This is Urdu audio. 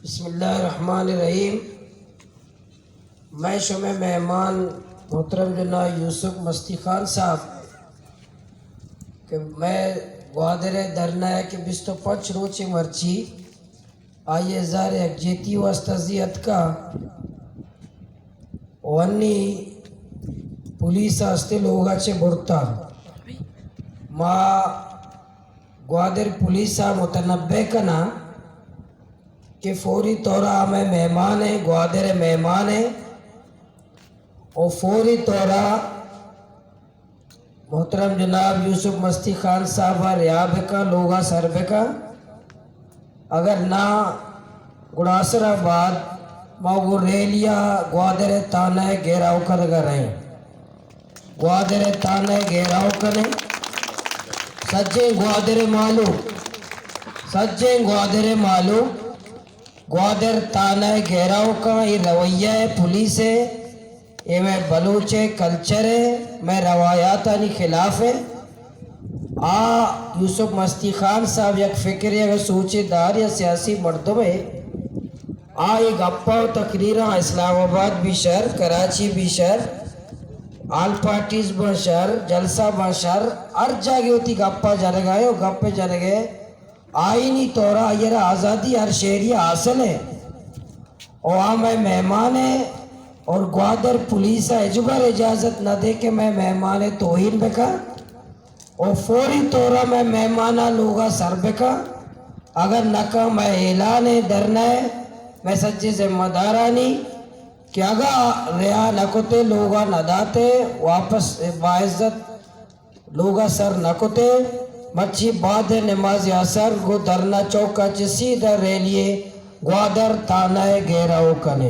بسم اللہ الرحمن الرحیم۔ میں شمع مہمان محترم جناب یوسف مستی خان صاحب کہ میں گوادر درنا ہے کہ 25 روچے مرچی آئیے زار یکجیتی واسطزیت کا وانی پولیس آستے لوگا چے برتا ما گوادر پولیسا متنبع کنا کہ فوری طورہ ہمیں مہمان ہیں، گوادر مہمان ہیں، اور فوری طورہ محترم جناب یوسف مستی خان صاحب ریاب کا لوگا سربے کا اگر نہ گڑاسر آباد ماغو ریلیا گوادر تانہ گیراؤ کر رہیں گوادر تانہ گیراؤ کریں سجیں گوادر معلوم گوادر تانہ گھیراؤ کا یہ رویہ ہے پولیس ہے، یہ میں بلوچ ہے، کلچر ہے، میں روایاتانی خلاف ہے۔ یوسف مستی خان صاحب یک فکر یا سوچے دار یا سیاسی مردم ہے یہ گپا و تقریرہ اسلام آباد بھی شہر، کراچی بھی شہر، آل پارٹیز با شہر، جلسہ با شہر، ہر جاگے ہوتی گپا جنگائے اور گپے جنگے آئینی طورہ یہ آزادی ہر شہری حاصل ہے اور میں مہمان ہے اور گوادر پولیس اجبر اجازت نہ دے کہ میں مہمان توہین بکا اور فوری طورہ میں مہمانہ لوگا سر بکا اگر نکا میں اعلان درنا ہے میں سچے ذمہ دارانی کہ اگر ریا نکتے لوگا نداتے واپس باعزت لوگا سر نکتے مچھی بعد نماز اثر گو درنا چوکا چسی در ریلیے گوادر تانہ گیراؤ کنے۔